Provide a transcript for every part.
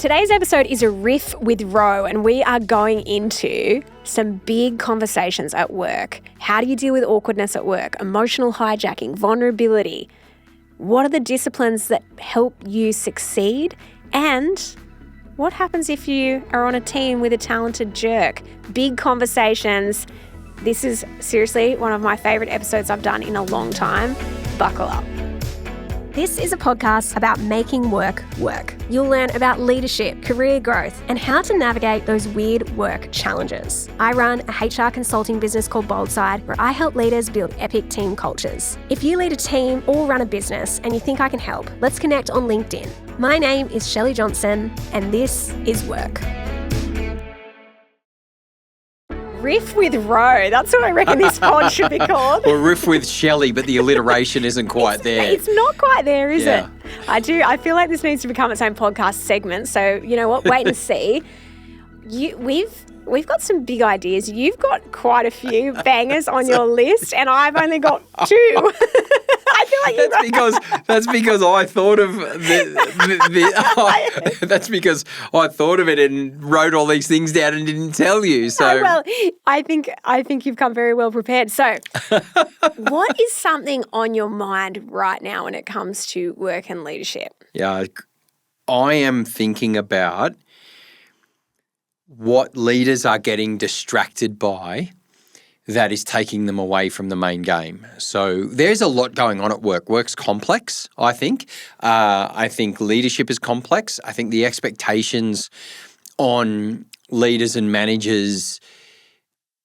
Today's episode is a riff with Ro, and we are going into some big conversations at work. How do you deal with awkwardness at work? Emotional hijacking, vulnerability. What are the disciplines that help you succeed? And what happens if you are on a team with a talented jerk? Big conversations. This is seriously one of my favourite episodes I've done in a long time. Buckle up. This is a podcast about making work work. You'll learn about leadership, career growth, and how to navigate those weird work challenges. I run a HR consulting business called Boldside, where I help leaders build epic team cultures. If you lead a team or run a business and you think I can help, let's connect on LinkedIn. My name is Shelley Johnson, and this is Work. Riff with Ro. That's what I reckon this pod should be called. Or riff with Shelley, but the alliteration isn't quite there. It's not quite there, is it? I feel like this needs to become its own podcast segment. So, you know what? Wait and see. We've got some big ideas. You've got quite a few bangers on your list, and I've only got two. I feel like that's because I thought of that's because I thought of it and wrote all these things down and didn't tell you. So well, I think you've come very well prepared. So, what is something on your mind right now when it comes to work and leadership? Yeah, I am thinking about what leaders are getting distracted by that is taking them away from the main game. So there's a lot going on at work. Work's complex, I think. I think leadership is complex. I think the expectations on leaders and managers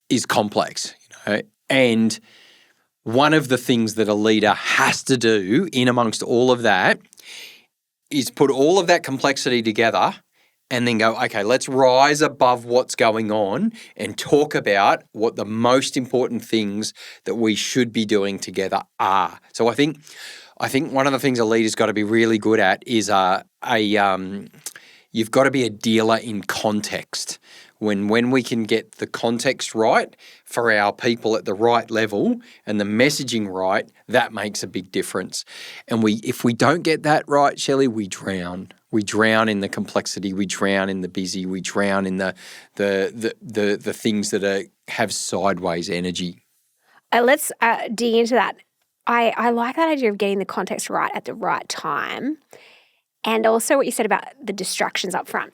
is complex, And one of the things that a leader has to do in amongst all of that is put all of that complexity together and then go, okay, let's rise above what's going on and talk about what the most important things that we should be doing together are. So I think one of the things a leader's got to be really good at is you've got to be a dealer in context. When we can get the context right for our people at the right level and the messaging right, that makes a big difference. And if we don't get that right, Shelley, we drown. We drown in the complexity. We drown in the busy. We drown in the things that have sideways energy. Let's dig into that. I like that idea of getting the context right at the right time, and also what you said about the distractions up front.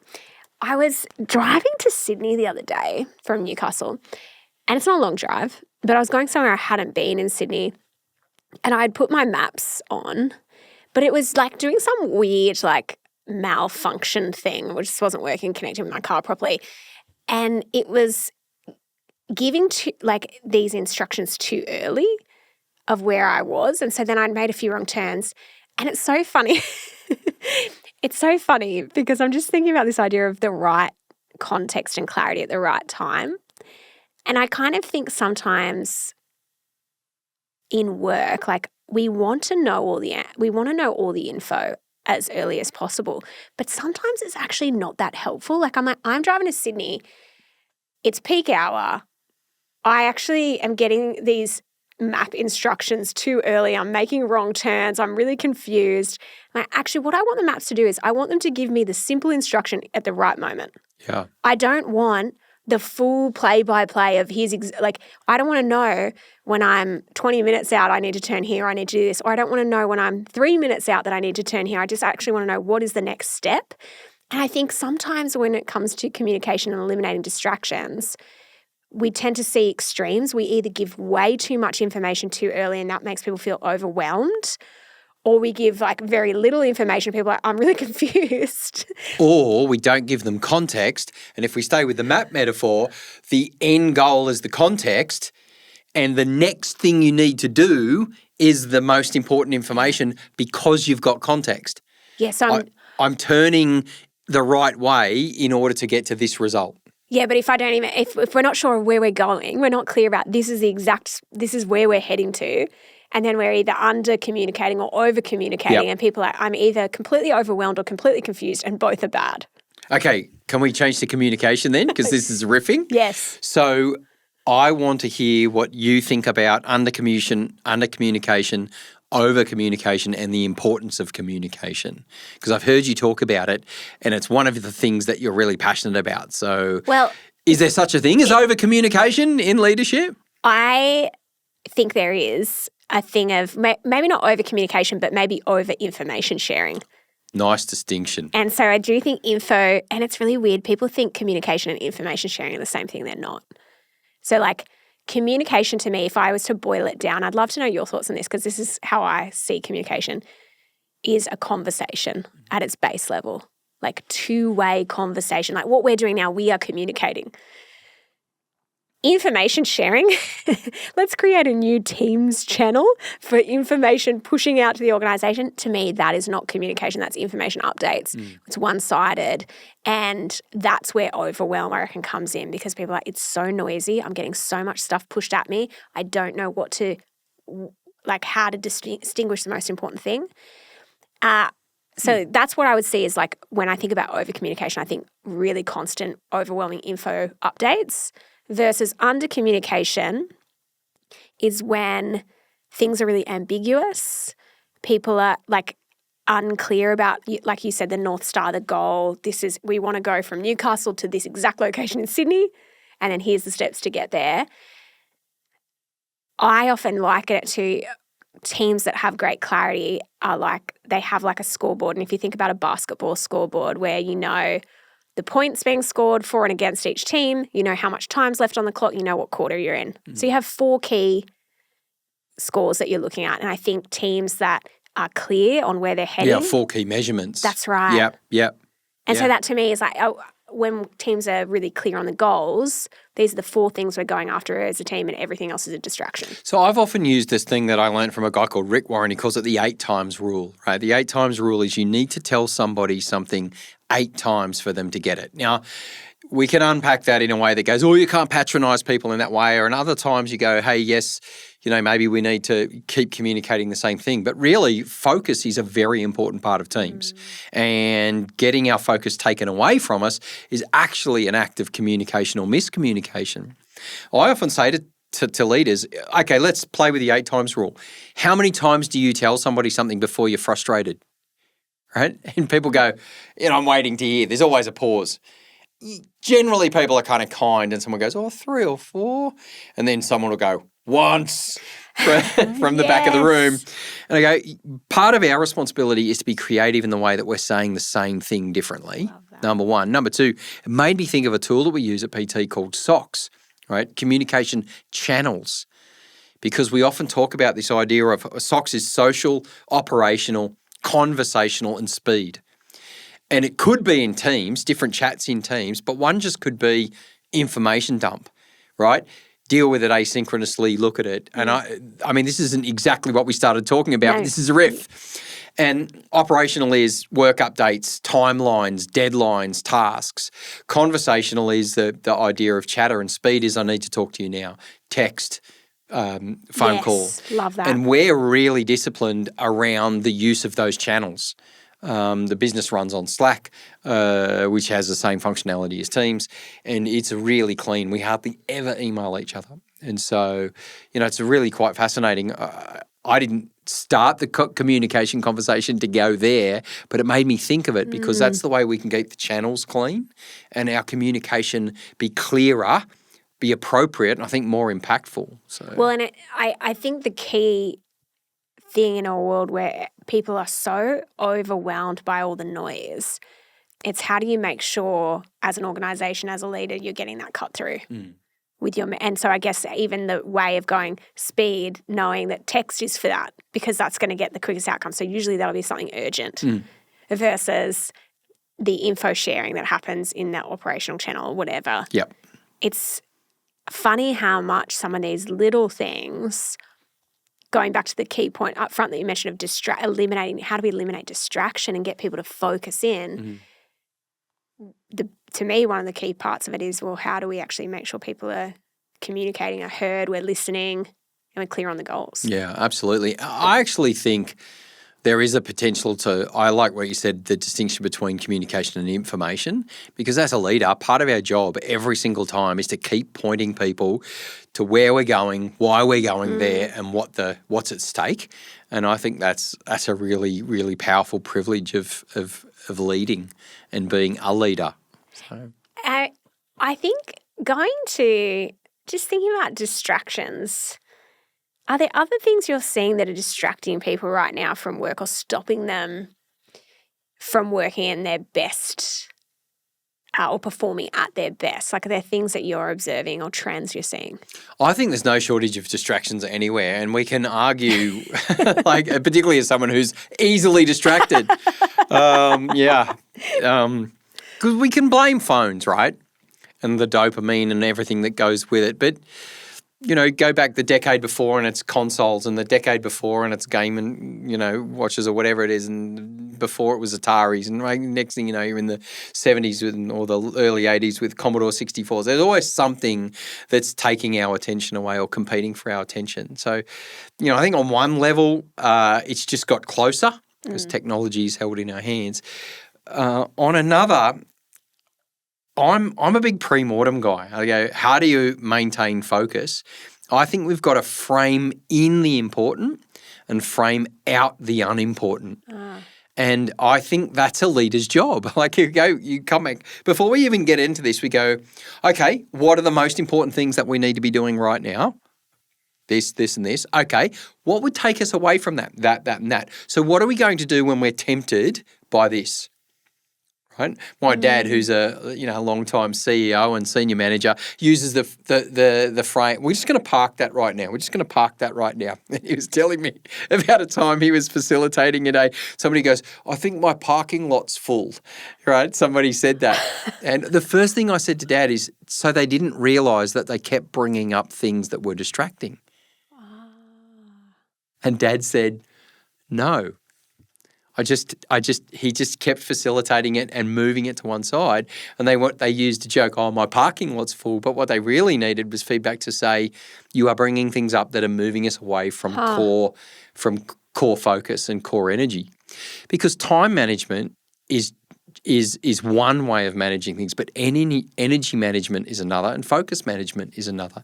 I was driving to Sydney the other day from Newcastle, and it's not a long drive, but I was going somewhere I hadn't been in Sydney, and I'd put my maps on, but it was like doing some weird malfunction thing, which just wasn't working, connecting with my car properly. And it was giving these instructions too early of where I was. And so then I'd made a few wrong turns. And it's so funny. It's so funny because I'm just thinking about this idea of the right context and clarity at the right time. And I kind of think sometimes in work, we want to know all the info as early as possible. But sometimes it's actually not that helpful. I'm driving to Sydney. It's peak hour. I actually am getting these map instructions too early. I'm making wrong turns. I'm really confused. What I want the maps to do is I want them to give me the simple instruction at the right moment. Yeah. I don't want the full play-by-play of I don't want to know when I'm 20 minutes out, I need to turn here, I need to do this. Or I don't want to know when I'm 3 minutes out that I need to turn here. I just actually want to know what is the next step. And I think sometimes when it comes to communication and eliminating distractions, we tend to see extremes. We either give way too much information too early and that makes people feel overwhelmed, or we give very little information. People are I'm really confused. Or we don't give them context. And if we stay with the map metaphor, the end goal is the context. And the next thing you need to do is the most important information because you've got context. Yes, I'm turning the right way in order to get to this result. Yeah, but if we're not sure where we're going, we're not clear about this is where we're heading to. And then we're either under-communicating or over-communicating, and people are I'm either completely overwhelmed or completely confused, and both are bad. Okay, can we change to communication then? Because this is riffing. Yes. So I want to hear what you think about under-communication, over communication and the importance of communication? Because I've heard you talk about it, and it's one of the things that you're really passionate about. So, is there such a thing as over communication in leadership? I think there is a thing of maybe not over communication, but maybe over information sharing. Nice distinction. And so I do think info, and it's really weird, people think communication and information sharing are the same thing. They're not. So like communication to me, if I was to boil it down, I'd love to know your thoughts on this because this is how I see communication, is a conversation at its base level, like two-way conversation. Like what we're doing now, we are communicating. Information sharing, let's create a new Teams channel for information pushing out to the organisation. To me, that is not communication. That's information updates. It's one-sided. And that's where overwhelm, I reckon, comes in because people are like, it's so noisy. I'm getting so much stuff pushed at me. I don't know how to distinguish the most important thing. So that's what I would see is like when I think about over-communication, I think really constant, overwhelming info updates. Versus under communication is when things are really ambiguous. People are like unclear about, like you said, the North Star, the goal. We want to go from Newcastle to this exact location in Sydney, and then here's the steps to get there. I often liken it to teams that have great clarity are like they have like a scoreboard. And if you think about a basketball scoreboard where you know the points being scored for and against each team, you know how much time's left on the clock, you know what quarter you're in. So you have 4 key scores that you're looking at. And I think teams that are clear on where they're heading. Yeah, 4 key measurements. That's right. Yep. And so that to me is like, when teams are really clear on the goals, these are the 4 things we're going after as a team and everything else is a distraction. So I've often used this thing that I learned from a guy called Rick Warren. He calls it the 8 times rule, right? The 8 times rule is you need to tell somebody something 8 times for them to get it. Now, we can unpack that in a way that goes, you can't patronise people in that way. Or in other times you go, hey, yes, maybe we need to keep communicating the same thing. But really, focus is a very important part of teams. And getting our focus taken away from us is actually an act of communication or miscommunication. I often say to leaders, okay, let's play with the 8 times rule. How many times do you tell somebody something before you're frustrated? Right? And people go, I'm waiting to hear. There's always a pause. Generally, people are kind of kind and someone goes, 3 or 4. And then someone will go, once from the back of the room. And I go, part of our responsibility is to be creative in the way that we're saying the same thing differently, number one. Number 2, it made me think of a tool that we use at PT called SOCs, right? Communication channels. Because we often talk about this idea of SOCs is social, operational, conversational and speed. And it could be in teams, different chats in teams, but one just could be information dump, right? Deal with it asynchronously, look at it. And I mean, this isn't exactly what we started talking about, but this is a riff. And operational is work updates, timelines, deadlines, tasks. Conversational is the idea of chatter, and speed is I need to talk to you now. Text, phone call. Love that. And we're really disciplined around the use of those channels. The business runs on Slack, which has the same functionality as Teams, and it's really clean. We hardly ever email each other. And so, it's really quite fascinating. I didn't start the communication conversation to go there, but it made me think of it because that's the way we can keep the channels clean and our communication be clearer, be appropriate, and I think more impactful. So. Well, and I think the key thing in a world where people are so overwhelmed by all the noise, it's how do you make sure as an organisation, as a leader, you're getting that cut through with your, and so I guess even the way of going speed, knowing that text is for that because that's going to get the quickest outcome. So usually that'll be something urgent versus the info sharing that happens in that operational channel or whatever. Yep. It's funny how much some of these little things, going back to the key point up front that you mentioned of eliminating, how do we eliminate distraction and get people to focus in? To me, one of the key parts of it is, well, how do we actually make sure people are communicating, are heard, we're listening, and we're clear on the goals? Yeah, absolutely. I actually think there is a potential to, I like what you said, the distinction between communication and information, because as a leader, part of our job every single time is to keep pointing people to where we're going, why we're going there, and what's at stake. And I think that's a really, really powerful privilege of leading and being a leader. So. I think just thinking about distractions, are there other things you're seeing that are distracting people right now from work or stopping them from working in their best or performing at their best? Like, are there things that you're observing or trends you're seeing? I think there's no shortage of distractions anywhere, and we can argue, like particularly as someone who's easily distracted. Because we can blame phones, right? And the dopamine and everything that goes with it. But, go back the decade before and it's consoles, and the decade before and it's game and, watches or whatever it is. And before it was Ataris. And next thing you know, you're in the 70s or the early 80s with Commodore 64s. There's always something that's taking our attention away or competing for our attention. So, I think on one level, it's just got closer because technology is held in our hands. On another, I'm a big pre-mortem guy. I go, how do you maintain focus? I think we've got to frame in the important and frame out the unimportant. And I think that's a leader's job. Like you come back, before we even get into this, we go, okay, what are the most important things that we need to be doing right now? This, and this. Okay, what would take us away from that, and that? So what are we going to do when we're tempted by this? Right. My dad, who's a long-time CEO and senior manager, uses the phrase, "We're just going to park that right now. We're just going to park that right now." He was telling me about a time he was facilitating a day. Somebody goes, "I think my parking lot's full." Right? Somebody said that, and the first thing I said to Dad is, so they didn't realise that they kept bringing up things that were distracting. And Dad said, "No. He just kept facilitating it and moving it to one side. And they used to joke, oh, my parking lot's full. But what they really needed was feedback to say, you are bringing things up that are moving us away from core focus and core energy. Because time management is one way of managing things, but energy management is another and focus management is another.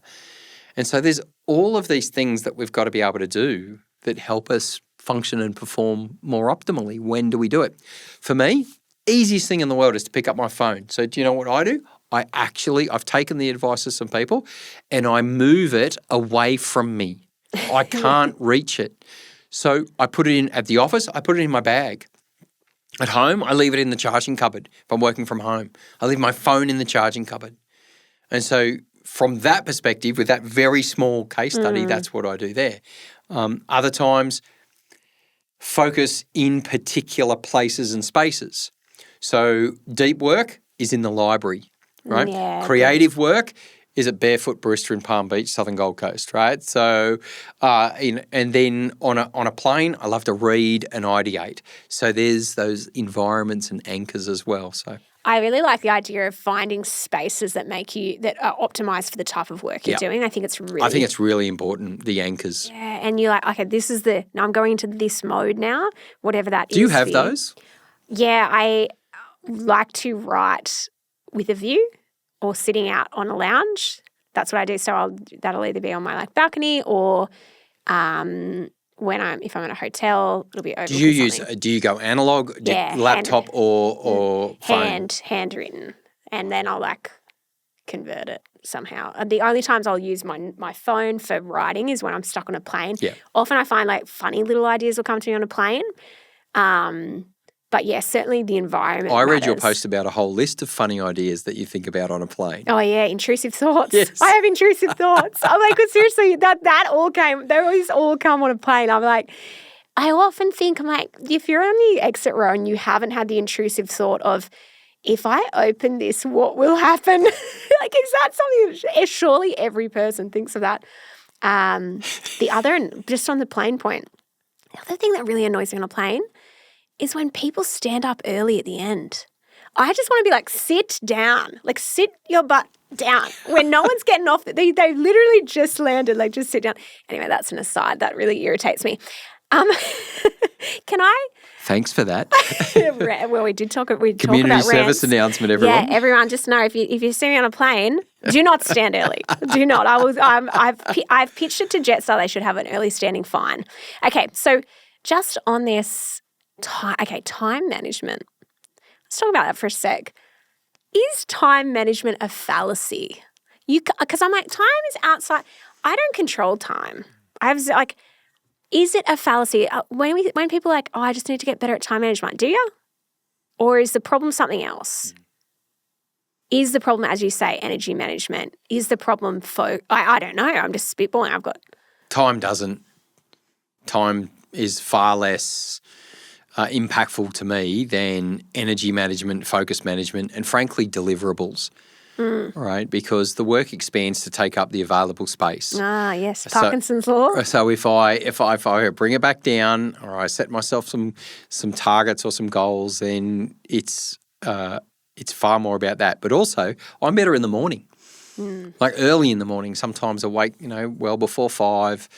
And so there's all of these things that we've got to be able to do that help us function and perform more optimally. When do we do it? For me, easiest thing in the world is to pick up my phone. So do you know what I do? I've taken the advice of some people and I move it away from me. I can't reach it. So I put it in at the office, I put it in my bag. At home, I leave it in the charging cupboard if I'm working from home. I leave my phone in the charging cupboard. And so from that perspective, with that very small case study, that's what I do there. Other times, focus in particular places and spaces. So deep work is in the library, right? Yeah, creative work is at Barefoot Barista in Palm Beach, Southern Gold Coast, right? So, and then on a plane, I love to read and ideate. So there's those environments and anchors as well. So I really like the idea of finding spaces that are optimized for the type of work you're doing. I think it's really important, the anchors. Yeah, and you're like, okay, I'm going into this mode now, whatever that is. Do you have those? Yeah, I like to write with a view or sitting out on a lounge. That's what I do. So that'll either be on my balcony or if I'm in a hotel, it'll be over. Do you go analog, laptop or phone? Handwritten, and then I'll convert it somehow. The only times I'll use my phone for writing is when I'm stuck on a plane. Yeah. Often I find funny little ideas will come to me on a plane. But yeah, certainly the environment I read matters. your post about a whole list of funny ideas that you think about on a plane. Oh yeah, intrusive thoughts. Yes. I have intrusive thoughts. I'm like, seriously, those all come on a plane. I'm like, I often think, if you're on the exit row and you haven't had the intrusive thought of, if I open this, what will happen? Is that something, surely every person thinks of that. Just on the plane point, the other thing that really annoys me on a plane is when people stand up early at the end. I just want to be sit down. Sit your butt down. When no one's getting off, they literally just landed, just sit down. Anyway, that's an aside. That really irritates me. Can Can I? Thanks for that. Well, we did talk. We talk Community about service rants. announcement, everyone. Yeah, everyone, just know if you see me on a plane, do not stand early. Do not. I've pitched it to Jetstar. They should have an early standing fine. Okay, so just on this time management. Let's talk about that for a sec. Is time management a fallacy? Because I'm like, time is outside. I don't control time. Is it a fallacy? When people are like, oh, I just need to get better at time management, do you? Or is the problem something else? Is the problem, as you say, energy management? Is the problem I don't know. I'm just spitballing. Time is far less impactful to me than energy management, focus management, and frankly, deliverables. Right, because the work expands to take up the available space. Ah, yes, Parkinson's law. So if I bring it back down, or I set myself some targets or some goals, then it's far more about that. But also, I'm better in the morning, like early in the morning. Sometimes awake, well before 5.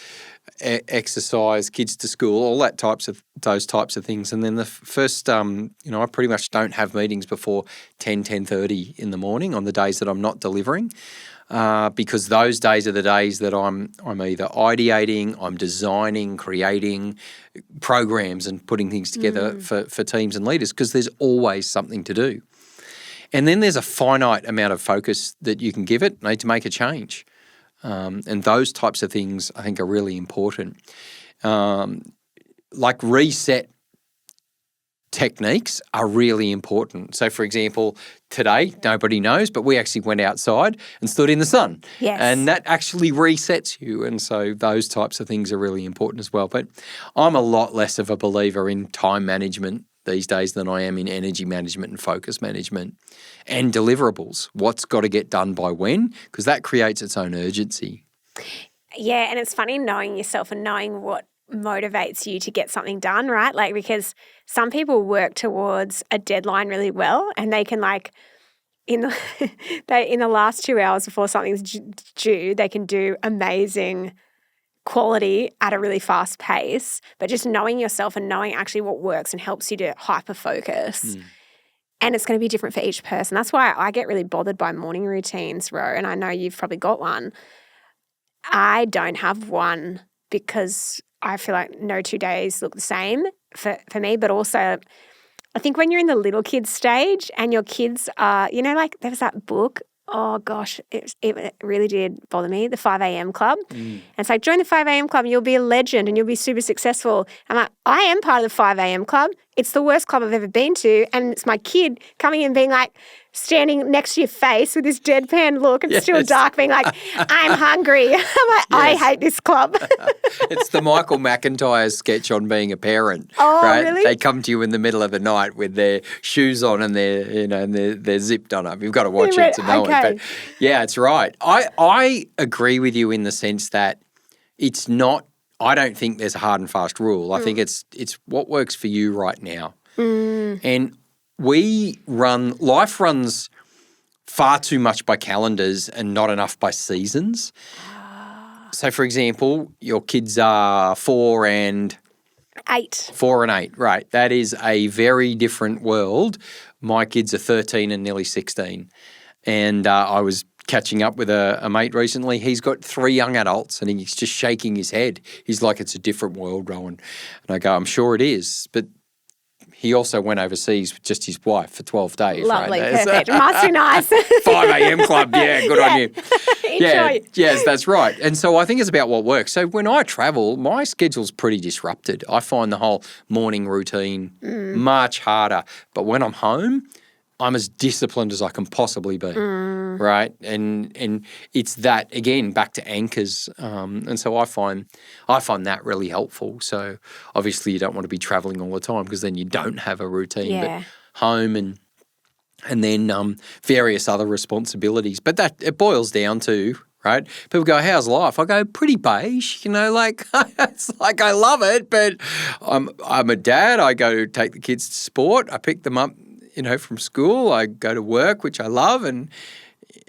Exercise, kids to school, all those types of things. And then the first, I pretty much don't have meetings before 10:30 in the morning on the days that I'm not delivering, because those days are the days that I'm either ideating, I'm designing, creating programs and putting things together for teams and leaders, because there's always something to do. And then there's a finite amount of focus that you can give it, to make a change. And those types of things I think are really important. Like reset techniques are really important. So, for example, today, nobody knows, but we actually went outside and stood in the sun. Yes. And that actually resets you. And so those types of things are really important as well. But I'm a lot less of a believer in time management these days than I am in energy management and focus management and deliverables. What's got to get done by when? Because that creates its own urgency. Yeah, and it's funny knowing yourself and knowing what motivates you to get something done, right? Like, because some people work towards a deadline really well, and they can in the last 2 hours before something's due, they can do amazing quality at a really fast pace. But just knowing yourself and knowing actually what works and helps you to hyper focus. And it's going to be different for each person. That's why I get really bothered by morning routines, Ro, and I know you've probably got one. I don't have one because I feel like no 2 days look the same for me, but also I think when you're in the little kids stage and your kids are, there was that book, oh gosh, it really did bother me, the 5 a.m. Club. And it's like, join the 5 a.m. Club and you'll be a legend and you'll be super successful. I'm like, I am part of the 5 a.m. Club. It's the worst club I've ever been to. And it's my kid coming in being like, standing next to your face with this deadpan look and still dark, being like, I'm hungry. I'm like, I hate this club. It's the Michael McIntyre sketch on being a parent. Oh, right? Really? They come to you in the middle of the night with their shoes on and they're zipped on up. You've got to watch it to know it. But yeah, it's right. I agree with you in the sense that it's not, I don't think there's a hard and fast rule. I think it's what works for you right now. And life runs far too much by calendars and not enough by seasons. So, for example, your kids are 4 and 8. 4 and 8, right. That is a very different world. My kids are 13 and nearly 16. And I was catching up with a mate recently. He's got 3 young adults and he's just shaking his head. He's like, it's a different world, Rohan. And I go, I'm sure it is. But he also went overseas with just his wife for 12 days. Lovely, right? perfect. Must be nice. 5 a.m. club, good on you. Enjoy. Yes, that's right. And so I think it's about what works. So when I travel, my schedule's pretty disrupted. I find the whole morning routine much harder. But when I'm home, I'm as disciplined as I can possibly be, right? And it's that, again, back to anchors. And so I find that really helpful. So obviously you don't want to be travelling all the time because then you don't have a routine. But home and then various other responsibilities. But that it boils down to, right? People go, how's life? I go, pretty beige, it's like I love it, but I'm a dad. I go take the kids to sport. I pick them up, from school. I go to work, which I love, and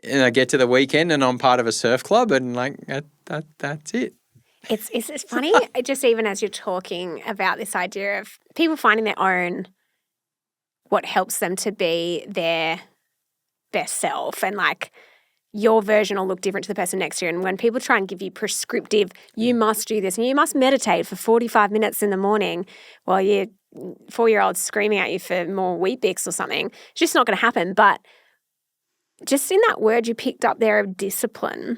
I get to the weekend and I'm part of a surf club and that's it. It's funny, just even as you're talking about this idea of people finding their own, what helps them to be their best self, and like your version will look different to the person next to you. And when people try and give you prescriptive, you must do this and you must meditate for 45 minutes in the morning while your 4-year-old's screaming at you for more Wheat Bix or something, it's just not going to happen. But just in that word you picked up there of discipline,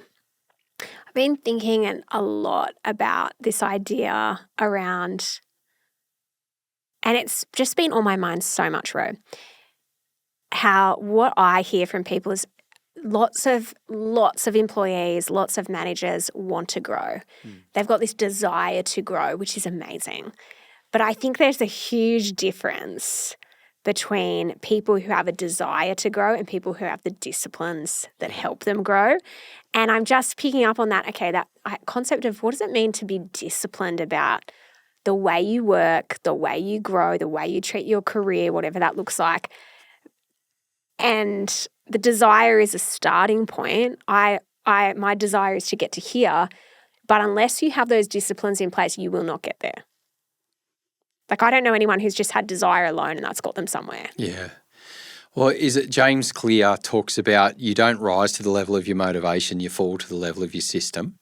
I've been thinking a lot about this idea around, and it's just been on my mind so much, Ro, how what I hear from people is lots of employees, lots of managers want to grow. They've got this desire to grow, which is amazing. But I think there's a huge difference between people who have a desire to grow and people who have the disciplines that help them grow. And I'm just picking up on that, okay, that concept of what does it mean to be disciplined about the way you work, the way you grow, the way you treat your career, whatever that looks like. And the desire is a starting point. My desire is to get to here, but unless you have those disciplines in place, you will not get there. Like, I don't know anyone who's just had desire alone and that's got them somewhere. Yeah. Well, is it James Clear talks about you don't rise to the level of your motivation, you fall to the level of your system.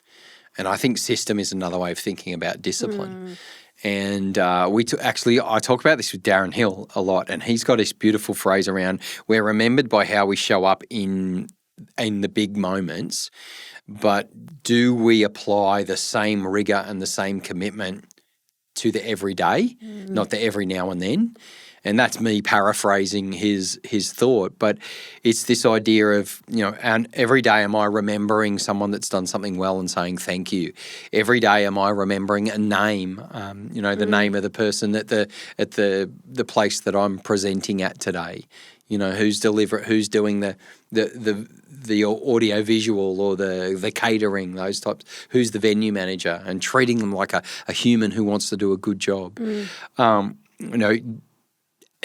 And I think system is another way of thinking about discipline. And I talk about this with Darren Hill a lot, and he's got this beautiful phrase around we're remembered by how we show up in the big moments, but do we apply the same rigor and the same commitment to the everyday, not the every now and then? And that's me paraphrasing his thought, but it's this idea of, and every day am I remembering someone that's done something well and saying thank you. Every day am I remembering a name, the name of the person at the place that I'm presenting at today. Who's doing the audio visual or the catering, those types, who's the venue manager, and treating them like a human who wants to do a good job.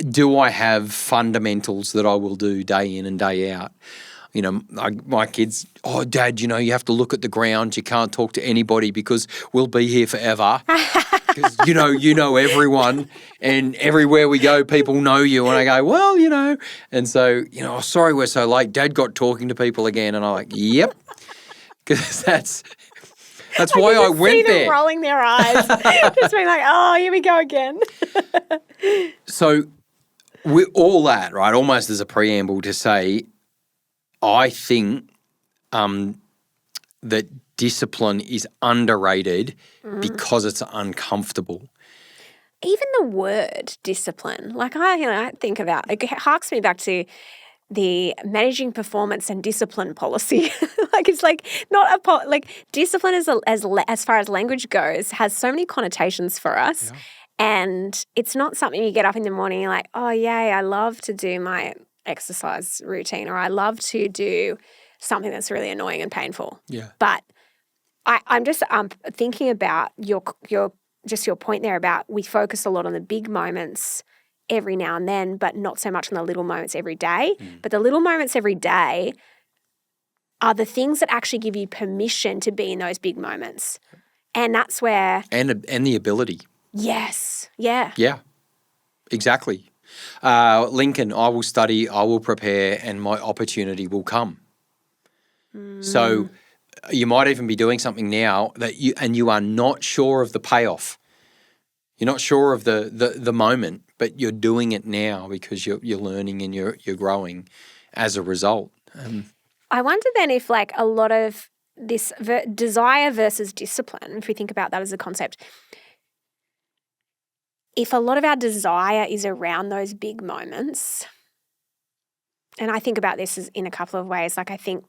Do I have fundamentals that I will do day in and day out? My kids, oh, Dad, you have to look at the ground. You can't talk to anybody because we'll be here forever. Because, you know everyone, and everywhere we go, people know you. And I go, well, and so, oh, sorry we're so late. Dad got talking to people again. And I'm like, yep, because that's why I went there. Them rolling their eyes, just being like, oh, here we go again. So with all that, right, almost as a preamble to say, I think that discipline is underrated because it's uncomfortable. Even the word discipline, like I think about, it harks me back to the managing performance and discipline policy. It's like not discipline as far as language goes has so many connotations for us. Yeah. And it's not something you get up in the morning and you're like, oh, yay, I love to do my exercise routine, or I love to do something that's really annoying and painful. Yeah. But I'm just thinking about your point there about we focus a lot on the big moments every now and then, but not so much on the little moments every day. But the little moments every day are the things that actually give you permission to be in those big moments. And that's where... And the ability. Yes. Yeah. Yeah, exactly. Lincoln, I will study, I will prepare, and my opportunity will come. So you might even be doing something now that you are not sure of the payoff. You're not sure of the moment, but you're doing it now because you're learning and you're growing as a result. I wonder then if a lot of this desire versus discipline, if we think about that as a concept, if a lot of our desire is around those big moments, and I think about this in a couple of ways. I think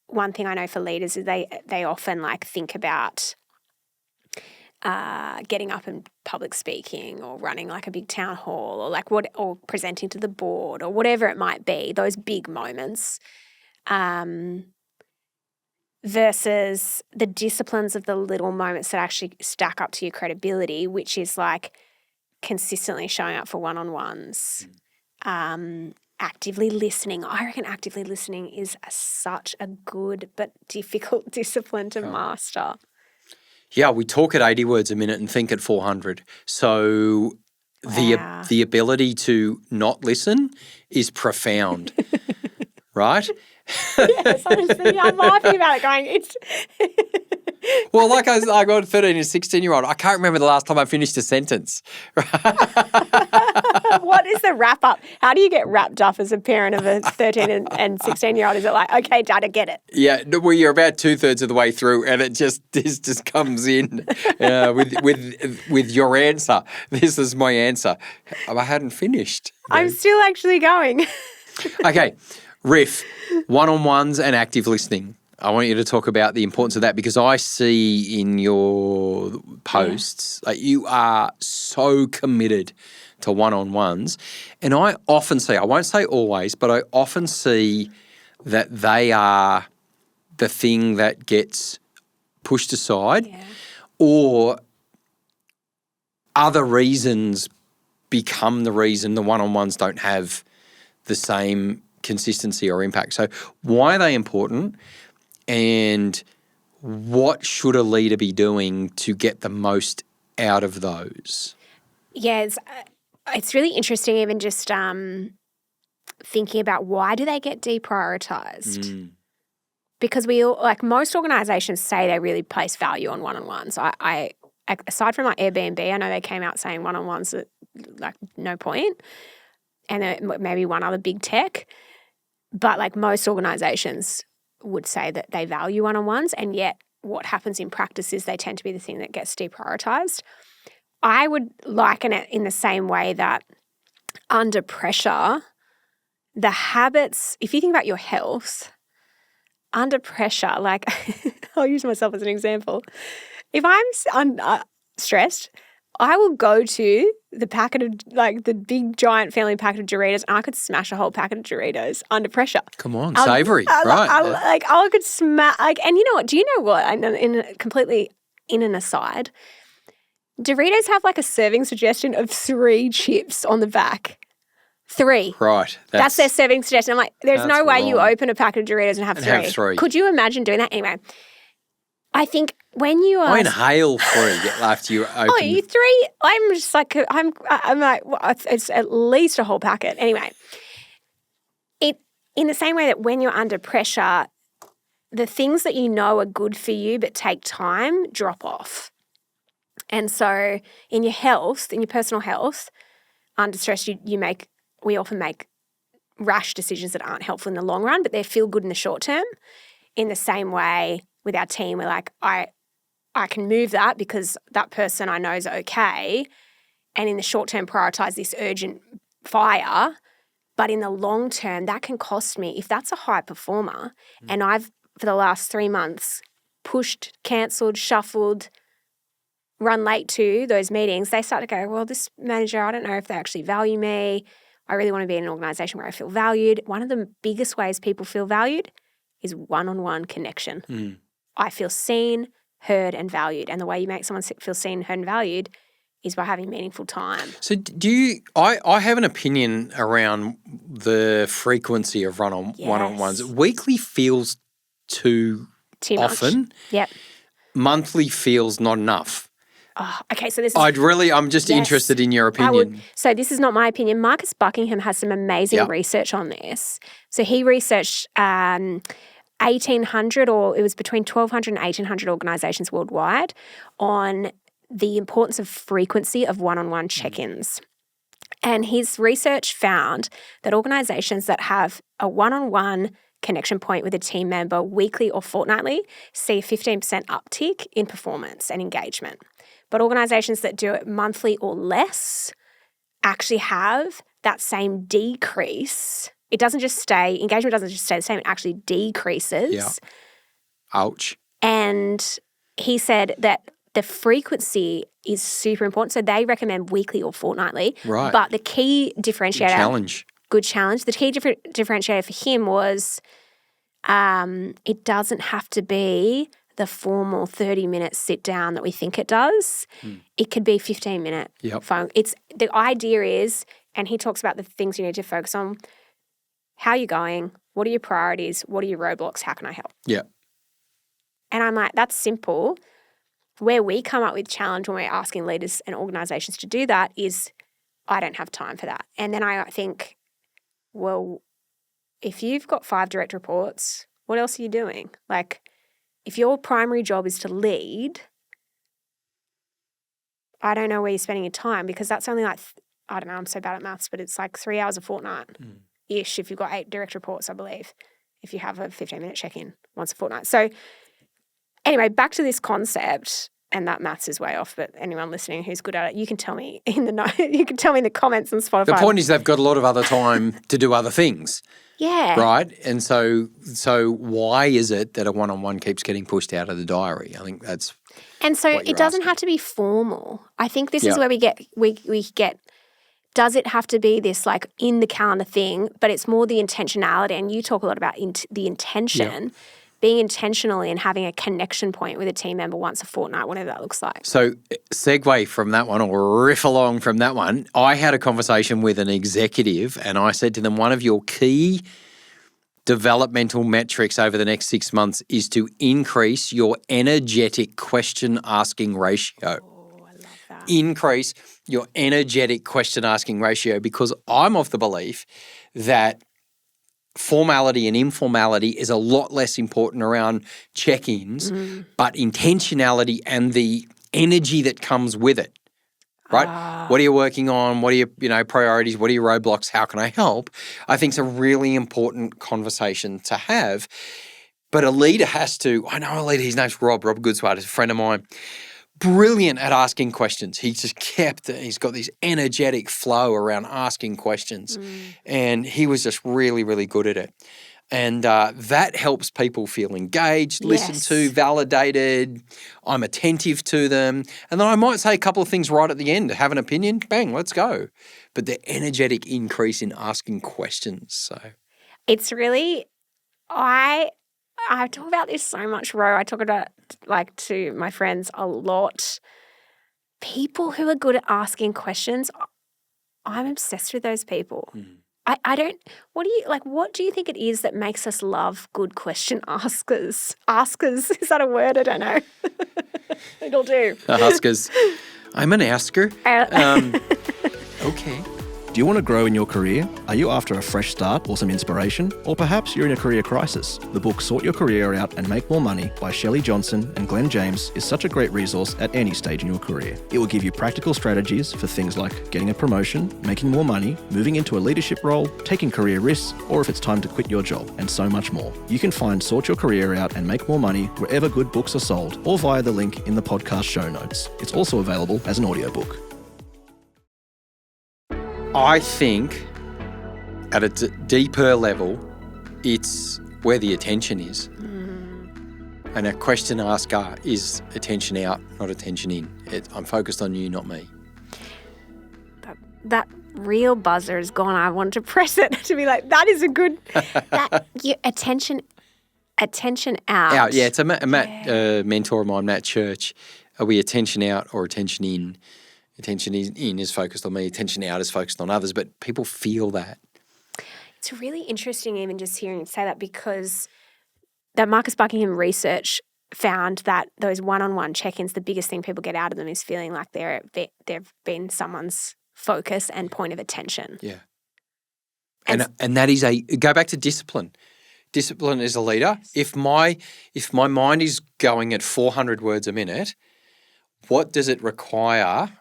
one thing I know for leaders is they often think about getting up and public speaking or running a big town hall or presenting to the board or whatever it might be, those big moments, versus the disciplines of the little moments that actually stack up to your credibility, which is consistently showing up for one-on-ones, actively listening. I reckon actively listening is such a good but difficult discipline to master. Yeah, we talk at 80 words a minute and think at 400. So Wow. the ability to not listen is profound, right? Yes, I'm laughing about it going, it's... Well, like I got a 13 and 16-year-old. I can't remember the last time I finished a sentence. What is the wrap up? How do you get wrapped up as a parent of a 13 and 16-year-old? Is it like, okay, Dad, I get it? Yeah, well, you're about 2/3 of the way through, and this just comes in with your answer. This is my answer. I hadn't finished. I'm still actually going. Okay, riff, one-on-ones and active listening. I want you to talk about the importance of that because I see in your posts like you are so committed to one-on-ones. And I often see, I won't say always, but I often see that they are the thing that gets pushed aside or other reasons become the reason the one-on-ones don't have the same consistency or impact. So why are they important? And what should a leader be doing to get the most out of those? Yes, it's really interesting even just thinking about why do they get deprioritized? Because we all, like most organisations say they really place value on one-on-ones. I aside from like Airbnb, I know they came out saying one-on-ones at like no point, and maybe one other big tech, but like most organisations would say that they value one-on-ones, and yet what happens in practice is they tend to be the thing that gets deprioritized. I would liken it in the same way that under pressure, the habits, if you think about your health, under pressure, like I'll use myself as an example. If I'm stressed, I will go to the packet of, like the big giant family packet of Doritos, and I could smash a whole packet of Doritos under pressure. Come on, savoury, right? I could smash, and you know what? Do you know what? Completely in an aside, Doritos have like a serving suggestion of 3 chips on the back. 3. Right. That's their serving suggestion. I'm like, there's no way you open a packet of Doritos and have 3. Have 3. Could you imagine doing that? Anyway, I think when you are... I inhale 3 after you open... Oh, you 3? I'm just like, I'm like, well, it's at least a whole packet. Anyway, in the same way that when you're under pressure, the things that you know are good for you but take time drop off. And so in your health, in your personal health, under stress, we often make rash decisions that aren't helpful in the long run, but they feel good in the short term. In the same way with our team, we're like, I can move that because that person I know is okay, and in the short term prioritize this urgent fire. But in the long term, that can cost me. If that's a high performer, and I've, for the last 3 months, pushed, cancelled, shuffled, run late to those meetings, they start to go, well, this manager, I don't know if they actually value me. I really want to be in an organisation where I feel valued. One of the biggest ways people feel valued is one-on-one connection. I feel seen, heard, and valued. And the way you make someone feel seen, heard, and valued is by having meaningful time. So do you – I have an opinion around the frequency of one-on-ones. Weekly feels too often. Much. Yep. Monthly feels not enough. Oh, okay, so this is... I'm just interested in your opinion. So this is not my opinion. Marcus Buckingham has some amazing research on this. So he researched 1,800, or it was between 1,200 and 1,800 organisations worldwide on the importance of frequency of one-on-one check-ins. And his research found that organisations that have a one-on-one connection point with a team member weekly or fortnightly see a 15% uptick in performance and engagement. But organisations that do it monthly or less actually have that same decrease. Engagement doesn't just stay the same, it actually decreases. Yeah. Ouch. And he said that the frequency is super important. So they recommend weekly or fortnightly. Right. But the key differentiator... Good challenge. The key differentiator for him was it doesn't have to be the formal 30-minute sit down that we think it does. It could be 15-minute phone. The idea is, and he talks about the things you need to focus on, how are you going? What are your priorities? What are your roadblocks? How can I help? Yeah. And I'm like, that's simple. where we come up with challenge when we're asking leaders and organisations to do that is, I don't have time for that. And then I think, well, if you've got 5 direct reports, what else are you doing? Like, if your primary job is to lead, I don't know where you're spending your time, because that's only like, I don't know, I'm so bad at maths, but it's like 3 hours a fortnight-ish if you've got 8 direct reports, I believe, if you have a 15-minute check-in once a fortnight. So anyway, back to this concept, and that maths is way off, but anyone listening who's good at it, you can tell me in the comments on Spotify. The point is they've got a lot of other time to do other things. Yeah. Right? And so why is it that a one-on-one keeps getting pushed out of the diary? I think that's And so what it doesn't asking. have to be formal. I think this is where we get, does it have to be this like in the calendar thing, but it's more the intentionality. And you talk a lot about the intention, being intentional in having a connection point with a team member once a fortnight, whatever that looks like. So segue from that one, or riff along from that one, I had a conversation with an executive and I said to them, one of your key developmental metrics over the next 6 months is to increase your energetic question asking ratio. Oh, I love that. Increase your energetic question asking ratio, because I'm of the belief that formality and informality is a lot less important around check-ins, but intentionality and the energy that comes with it. Right? What are you working on? What are your priorities? What are your roadblocks? How can I help? I think it's a really important conversation to have. But a leader has to, I know a leader, his name's Rob Goodswart, is a friend of mine, brilliant at asking questions. He's got this energetic flow around asking questions. And he was just really, really good at it. And that helps people feel engaged, listened to, validated. I'm attentive to them. And then I might say a couple of things right at the end, have an opinion, bang, let's go. But the energetic increase in asking questions. So it's really, I talk about this so much, Ro. I talk about like to my friends a lot. People who are good at asking questions, I'm obsessed with those people. I don't, what do you think it is that makes us love good question askers? Askers, is that a word? I don't know. It'll do. Askers. I'm an asker. Okay. Do you want to grow in your career? Are you after a fresh start or some inspiration? Or perhaps you're in a career crisis? The book Sort Your Career Out and Make More Money by Shelley Johnson and Glenn James is such a great resource at any stage in your career. It will give you practical strategies for things like getting a promotion, making more money, moving into a leadership role, taking career risks, or if it's time to quit your job, and so much more. You can find Sort Your Career Out and Make More Money wherever good books are sold or via the link in the podcast show notes. It's also available as an audiobook. I think at a deeper level, it's where the attention is. And a question asker is attention out, not attention in. I'm focused on you, not me. That real buzzer is gone. I wanted to press it to be like, that is a good, attention out. Yeah, it's a mentor of mine, Matt Church. Are we attention out or attention in? Attention in is focused on me, attention out is focused on others, but people feel that. It's really interesting even just hearing you say that, because that Marcus Buckingham research found that those one-on-one check-ins, the biggest thing people get out of them is feeling like they've been someone's focus and point of attention. Yeah. And that is go back to discipline. Discipline as a leader. If my mind is going at 400 words a minute, what does it require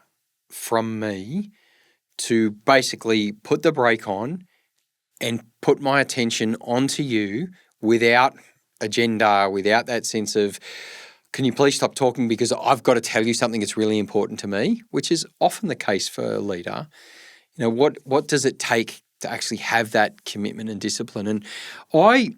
from me to basically put the brake on and put my attention onto you without agenda, without that sense of, can you please stop talking because I've got to tell you something that's really important to me, which is often the case for a leader. You know, what does it take to actually have that commitment and discipline? And I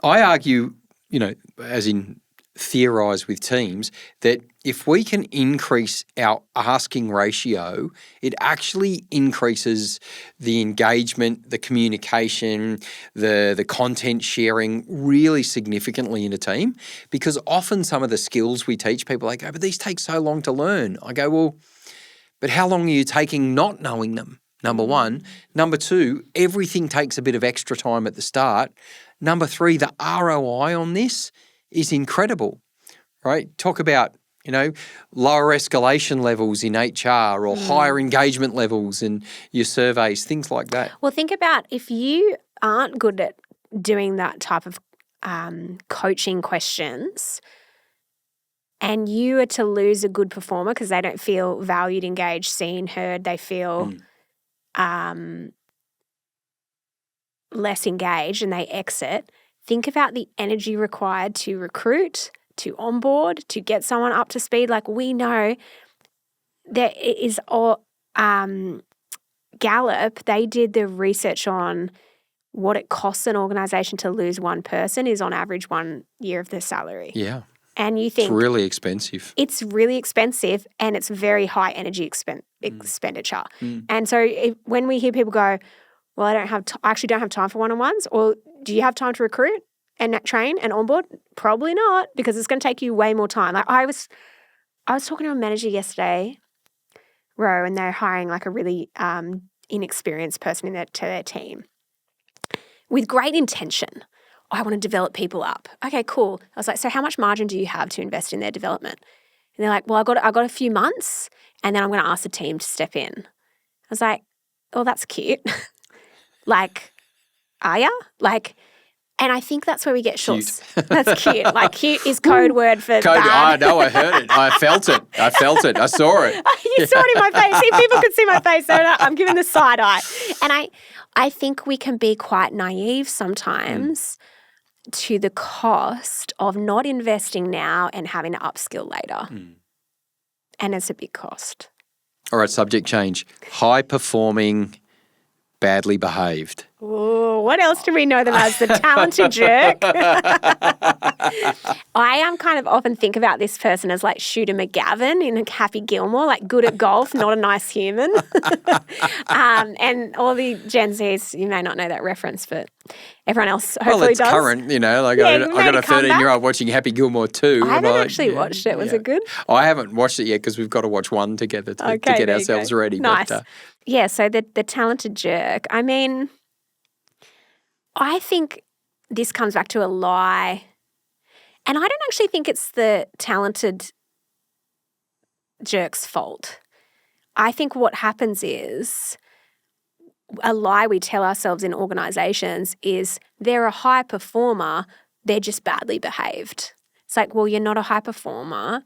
argue, you know, as in theorise with teams, that if we can increase our asking ratio, it actually increases the engagement, the communication, the content sharing really significantly in a team. Because often some of the skills we teach people, they go, but these take so long to learn. I go, well, but how long are you taking not knowing them? Number one. Number two, everything takes a bit of extra time at the start. Number three, the ROI on this is incredible, right? Talk about lower escalation levels in HR or higher engagement levels in your surveys, things like that. Well, think about if you aren't good at doing that type of coaching questions and you are to lose a good performer because they don't feel valued, engaged, seen, heard, they feel less engaged and they exit, think about the energy required to recruit, to onboard, to get someone up to speed. Like we know there is Gallup, they did the research on what it costs an organisation to lose one person is on average 1 year of their salary. Yeah. And you think it's really expensive. It's really expensive and it's very high energy expenditure. And so when we hear people go, well, I actually don't have time for one-on-ones, or do you have time to recruit and train and onboard? Probably not, because it's going to take you way more time. Like I was talking to a manager yesterday, Ro, and they're hiring like a really inexperienced person to their team with great intention. I want to develop people up. Okay, cool. I was like, so how much margin do you have to invest in their development? And they're like, well, I got a few months and then I'm going to ask the team to step in. I was like, oh, that's cute. Like, are ya? Like, and I think that's where we get short. That's cute. Like, cute is code word for bad. I know, I heard it. I felt it. I saw it. You saw it in my face. See, people could see my face. So I'm giving the side eye. And I think we can be quite naive sometimes to the cost of not investing now and having to upskill later. And it's a big cost. All right, subject change. High performing, badly behaved. Ooh, what else do we know them as? The talented jerk. I kind of often think about this person as like Shooter McGavin in Happy Gilmore, like good at golf, not a nice human. And all the Gen Zs, you may not know that reference, but everyone else hopefully does. Well, it's current, Like Yeah, I got a 13-year-old watching Happy Gilmore 2. I haven't actually watched it. Was it good? I haven't watched it yet because we've got to watch one together to get ourselves ready. Nice. But, yeah, so the talented jerk. I mean, I think this comes back to a lie. And I don't actually think it's the talented jerk's fault. I think what happens is a lie we tell ourselves in organisations is they're a high performer, they're just badly behaved. It's like, well, you're not a high performer.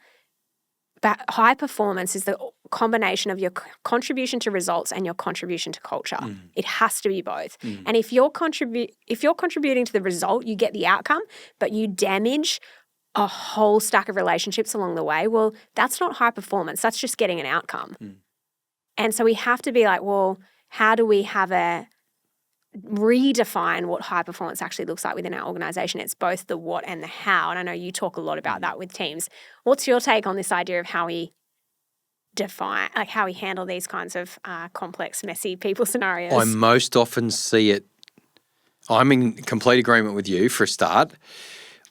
But high performance is the combination of your contribution to results and your contribution to culture. It has to be both. And if you're contributing to the result, you get the outcome, but you damage a whole stack of relationships along the way, well, that's not high performance. That's just getting an outcome. And so we have to be like, well, how do we redefine what high performance actually looks like within our organisation? It's both the what and the how. And I know you talk a lot about that with teams. What's your take on this idea of how we define, like how we handle these kinds of complex, messy people scenarios? I most often see it, I'm in complete agreement with you for a start.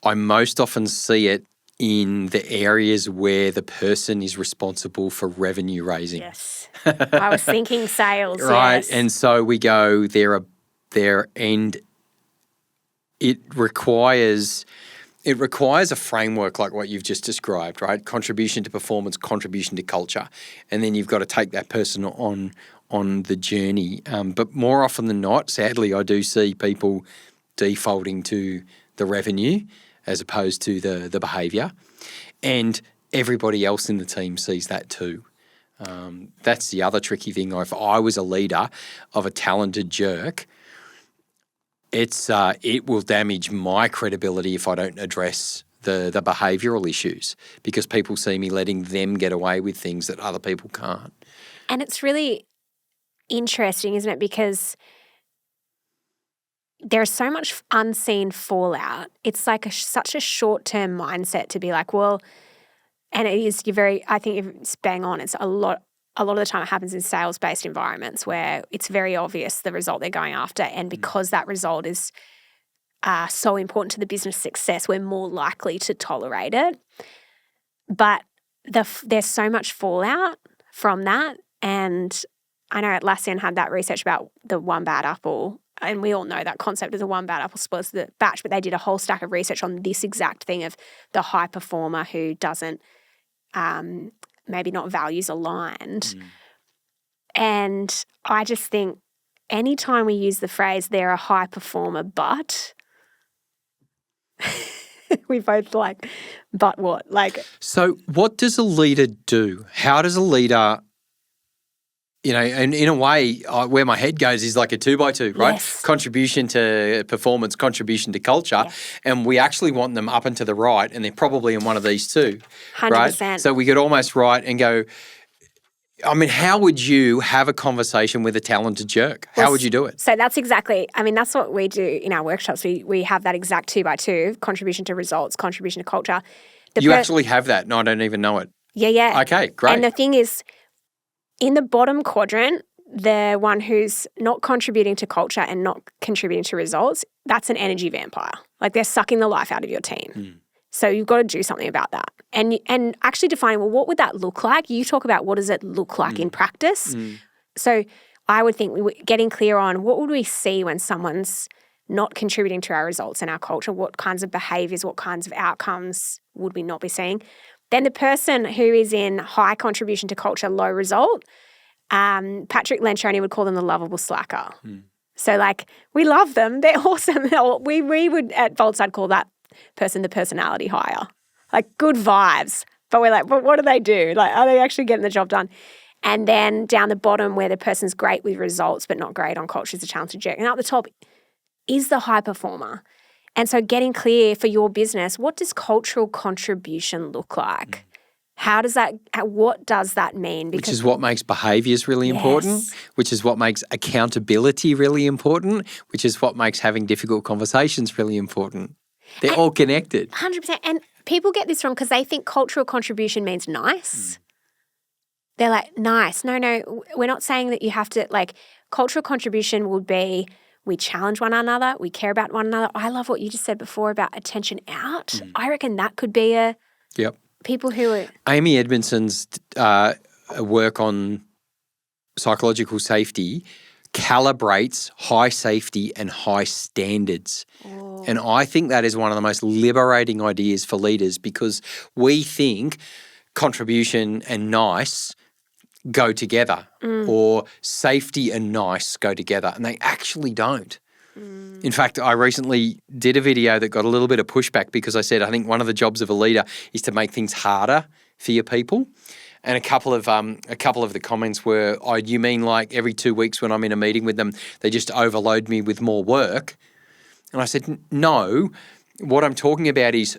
I most often see it in the areas where the person is responsible for revenue raising. Yes. I was thinking sales. Right. Yes. And so we go there and it requires a framework like what you've just described, right? Contribution to performance, contribution to culture. And then you've got to take that person on the journey. But more often than not, sadly, I do see people defaulting to the revenue as opposed to the behaviour. And everybody else in the team sees that too. That's the other tricky thing. If I was a leader of a talented jerk, it will damage my credibility if I don't address the behavioural issues, because people see me letting them get away with things that other people can't. And it's really interesting, isn't it? Because there's so much unseen fallout. It's like such a short-term mindset to be like, well, and it is, I think it's bang on. It's a lot of the time it happens in sales-based environments where it's very obvious the result they're going after. And because that result is so important to the business success, we're more likely to tolerate it. But there's so much fallout from that. And I know Atlassian had that research about the one bad apple. And we all know that concept of the one bad apple spoils the batch, but they did a whole stack of research on this exact thing of the high performer who doesn't maybe not values aligned. And I just think anytime we use the phrase, they're a high performer, but we both like, but what? Like, So what does a leader do? How does a leader, and in a way, where my head goes is like a 2x2, right? Yes. Contribution to performance, contribution to culture. Yeah. And we actually want them up and to the right, and they're probably in one of these two, 100%. right? So we could almost write and go, I mean, how would you have a conversation with a talented jerk? How would you do it? So that's exactly, that's what we do in our workshops. We have that exact 2x2, contribution to results, contribution to culture. You actually have that, and I don't even know it. Yeah. Okay, great. And the thing is, in the bottom quadrant, the one who's not contributing to culture and not contributing to results, that's an energy vampire. Like they're sucking the life out of your team. So you've got to do something about that. And actually defining, well, what would that look like? You talk about what does it look like in practice. So I would think getting clear on what would we see when someone's not contributing to our results and our culture, what kinds of behaviours, what kinds of outcomes would we not be seeing? Then the person who is in high contribution to culture, low result, Patrick Lencioni would call them the lovable slacker. So like we love them. They're awesome. We would at Voltside call that person the personality hire. Like good vibes. But we're like, but what do they do? Like, are they actually getting the job done? And then down the bottom where the person's great with results but not great on culture is a talented jerk. And up the top is the high performer. And so getting clear for your business, what does cultural contribution look like? What does that mean? Which is what makes behaviours really important, which is what makes accountability really important, which is what makes having difficult conversations really important. They're all connected. 100%. And people get this wrong because they think cultural contribution means nice. They're like, nice. No, we're not saying that you have to, like, cultural contribution would be we challenge one another, we care about one another. I love what you just said before about attention out. I reckon that could be people who are... Amy Edmondson's work on psychological safety calibrates high safety and high standards. And I think that is one of the most liberating ideas for leaders because we think contribution and nice go together or safety and nice go together, and they actually don't. In fact, I recently did a video that got a little bit of pushback because I said I think one of the jobs of a leader is to make things harder for your people. And a couple of the comments were, "Oh, you mean like every 2 weeks when I'm in a meeting with them, they just overload me with more work?" And I said, "No, what I'm talking about is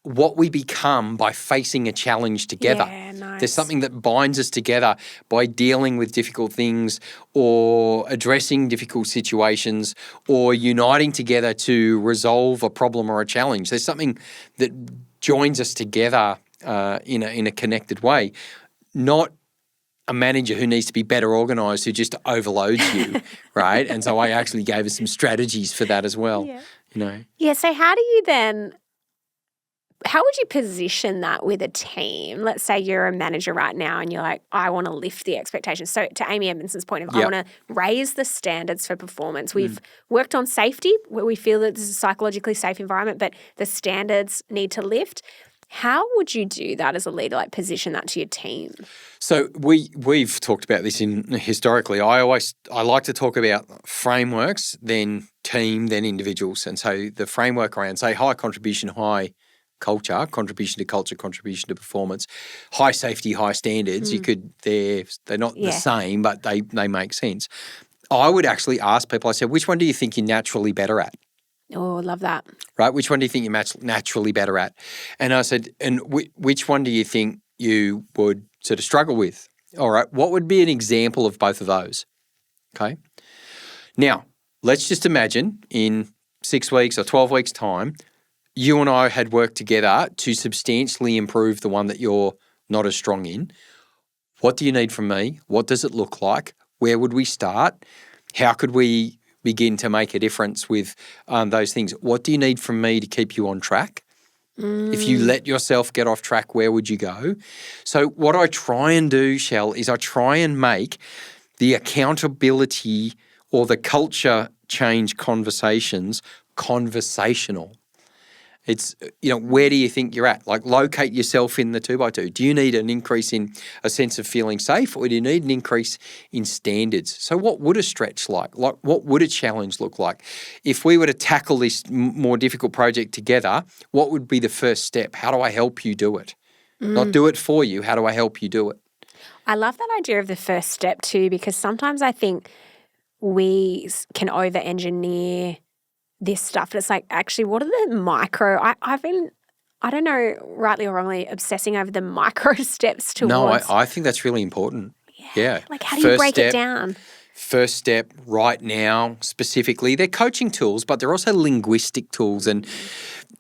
what we become by facing a challenge together. Yeah, nice. There's something that binds us together by dealing with difficult things or addressing difficult situations or uniting together to resolve a problem or a challenge. There's something that joins us together in a connected way, not a manager who needs to be better organised who just overloads you, right? And so I actually gave us some strategies for that as well, Yeah, so how would you position that with a team? Let's say you're a manager right now and you're like, I want to lift the expectations. So to Amy Edmondson's point of I want to raise the standards for performance. We've worked on safety where we feel that this is a psychologically safe environment, but the standards need to lift. How would you do that as a leader, like position that to your team? So we've talked about this historically. I like to talk about frameworks, then team, then individuals. And so the framework around, say, high contribution, high culture, contribution to culture, contribution to performance, high safety, high standards. They're not the same, but they make sense. I would actually ask people, I said, which one do you think you're naturally better at? Oh, love that. Right? Which one do you think you're naturally better at? And I said, and which one do you think you would sort of struggle with? All right. What would be an example of both of those? Okay. Now, let's just imagine in 6 weeks or 12 weeks' time, you and I had worked together to substantially improve the one that you're not as strong in. What do you need from me? What does it look like? Where would we start? How could we begin to make a difference with those things? What do you need from me to keep you on track? If you let yourself get off track, where would you go? So what I try and do, Shell, is I try and make the accountability or the culture change conversations conversational. It's, where do you think you're at? Like, locate yourself in the 2x2. Do you need an increase in a sense of feeling safe, or do you need an increase in standards? So what would a stretch like? Like, what would a challenge look like? If we were to tackle this more difficult project together, what would be the first step? How do I help you do it? Not do it for you. How do I help you do it? I love that idea of the first step too, because sometimes I think we can over-engineer this stuff. And it's like, actually, what are the micro? I've been, I don't know, rightly or wrongly, obsessing over the micro steps towards. No, I think that's really important. Yeah. Like, how do you break it down? First step right now, specifically, they're coaching tools, but they're also linguistic tools. And,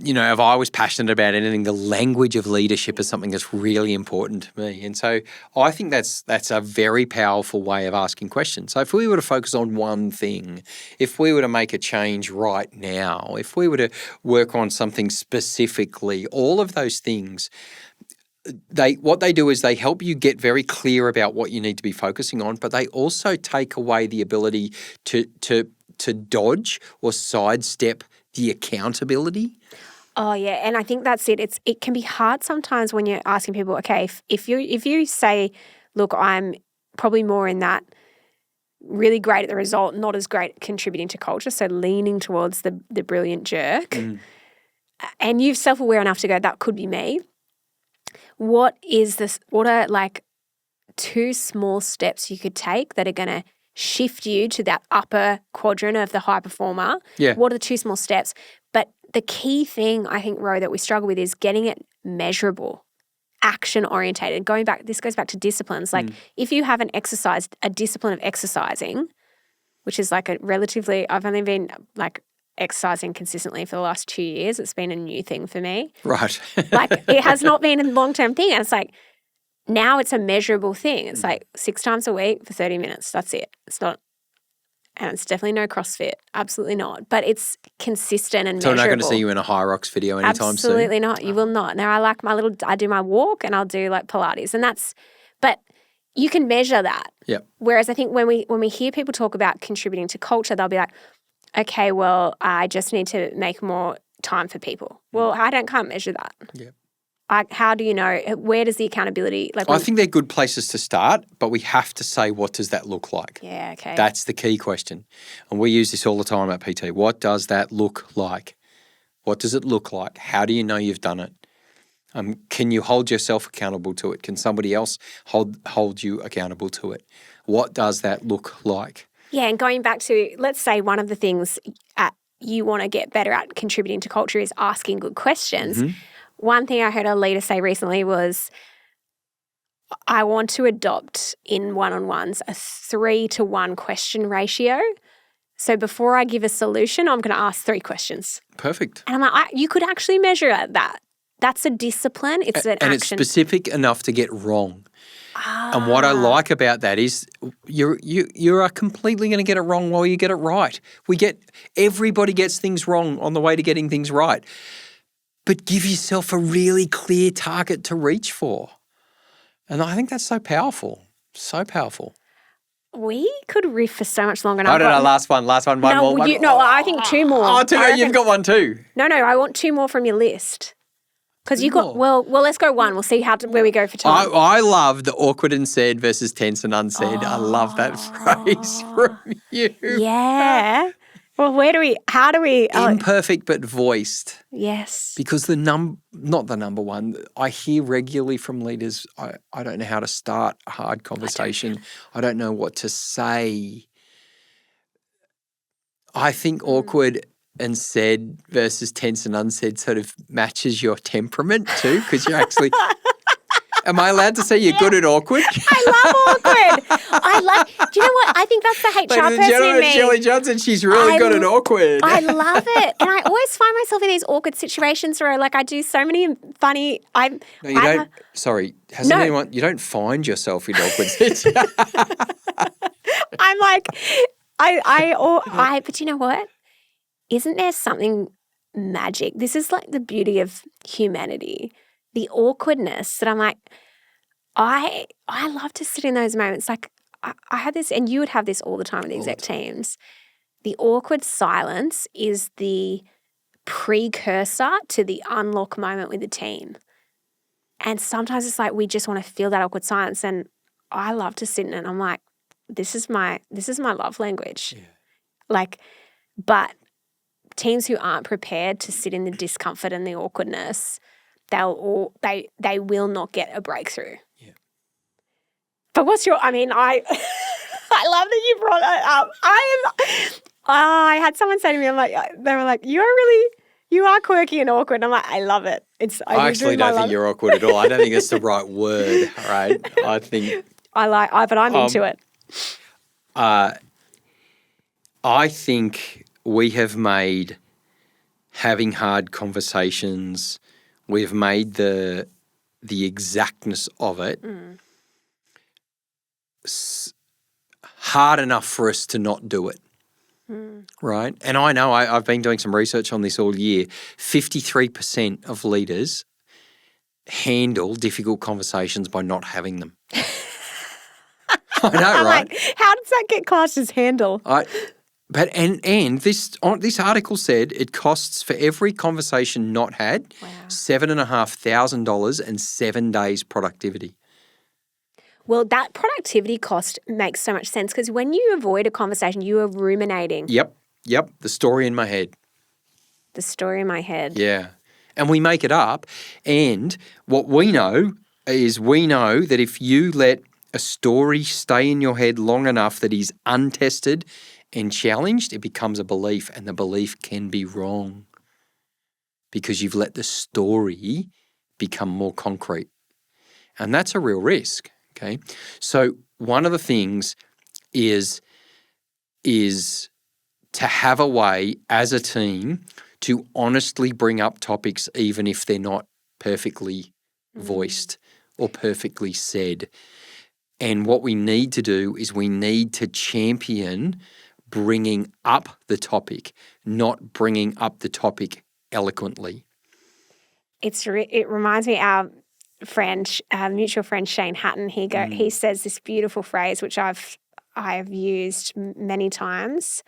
if I was passionate about anything, the language of leadership is something that's really important to me. And so I think that's a very powerful way of asking questions. So if we were to focus on one thing, if we were to make a change right now, if we were to work on something specifically, all of those things, what they do is they help you get very clear about what you need to be focusing on, but they also take away the ability to dodge or sidestep the accountability. Oh yeah, and I think that's it. It can be hard sometimes when you're asking people, okay, if you say, look, I'm probably more in that really great at the result, not as great at contributing to culture, so leaning towards the brilliant jerk, and you're self-aware enough to go, that could be me. What are like 2 small steps you could take that are going to shift you to that upper quadrant of the high performer? Yeah. What are the 2 small steps? But the key thing, I think, Ro, that we struggle with is getting it measurable, action-orientated. This goes back to disciplines. Like, if you haven't exercised a discipline of exercising, which is like I've only been like exercising consistently for the last 2 years. It's been a new thing for me. Right. Like, it has not been a long-term thing. And it's like, now it's a measurable thing. It's like 6 times a week for 30 minutes. That's it. It's not, and it's definitely no CrossFit. Absolutely not. But it's consistent and measurable. So we're not going to see you in a High Rocks video anytime soon? Absolutely not. You will not. Now, I do my walk and I'll do like Pilates, and but you can measure that. Yeah. Whereas I think when we hear people talk about contributing to culture, they'll be like, okay, well, I just need to make more time for people. Well, I can't measure that. Yeah. How do you know? Where does the accountability? I think they're good places to start, but we have to say, what does that look like? Yeah, okay. That's the key question. And we use this all the time at PT. What does that look like? What does it look like? How do you know you've done it? Can you hold yourself accountable to it? Can somebody else hold you accountable to it? What does that look like? Yeah, and going back to, let's say one of the things you want to get better at contributing to culture is asking good questions. Mm-hmm. One thing I heard a leader say recently was, I want to adopt in one-on-ones a 3-to-1 question ratio. So before I give a solution, I'm going to ask 3 questions. Perfect. And I'm like, you could actually measure that. That's a discipline. It's an action. And it's specific enough to get wrong. And what I like about that is you are completely going to get it wrong while you get it right. Everybody gets things wrong on the way to getting things right. But give yourself a really clear target to reach for. And I think that's so powerful. So powerful. We could riff for so much longer. No, last one. One more. I think 2 more. Oh, 2 more. You've got one too. No, I want 2 more from your list. Because you got, well, let's go 1. We'll see where we go for time. I love the awkward and said versus tense and unsaid. I love that phrase from you. Yeah. Well, how do we? Imperfect but voiced. Yes. Because not the number one, I hear regularly from leaders, I don't know how to start a hard conversation. I don't know what to say. I think awkward and said versus tense and unsaid sort of matches your temperament too, because you're actually... Am I allowed to say you're good at awkward? I love awkward. Do you know what? I think that's the HR person in me. Shelley Johnson, she's really good at awkward. I love it. And I always find myself in these awkward situations where I do so many funny... You don't find yourself in awkward situations. I'm like, but you know what? Isn't there something magic? This is like the beauty of humanity. The awkwardness that I'm like, I love to sit in those moments. Like I had this, and you would have this all the time with the exec teams. The awkward silence is the precursor to the unlock moment with the team. And sometimes it's like we just want to feel that awkward silence. And I love to sit in it and I'm like, this is my love language. Yeah. Like, but teams who aren't prepared to sit in the discomfort and the awkwardness, they will not get a breakthrough. Yeah. But I I love that you brought that up. I had someone say to me, they were like, you are quirky and awkward. And I'm like, I love it. I actually don't think you're awkward at all. I don't think that's the right word, right? I think. But I'm into it. I think we have made having hard conversations, we've made the exactness of it hard enough for us to not do it. Right? And I know I've been doing some research on this all year. 53% of leaders handle difficult conversations by not having them. I know, I'm right? like, how does that get classed as handle? But this article said it costs for every conversation not had $7,500 and 7 days productivity. Well, that productivity cost makes so much sense because when you avoid a conversation, you are ruminating. Yep. The story in my head. The story in my head. Yeah. And we make it up. And what we know is that if you let a story stay in your head long enough that is untested and challenged, it becomes a belief, and the belief can be wrong because you've let the story become more concrete. And that's a real risk, okay? So one of the things is to have a way as a team to honestly bring up topics even if they're not perfectly voiced or perfectly said. And what we need to do is we need to champion bringing up the topic, not bringing up the topic eloquently. It reminds me our mutual friend Shane Hatton. He says this beautiful phrase which I've used many times.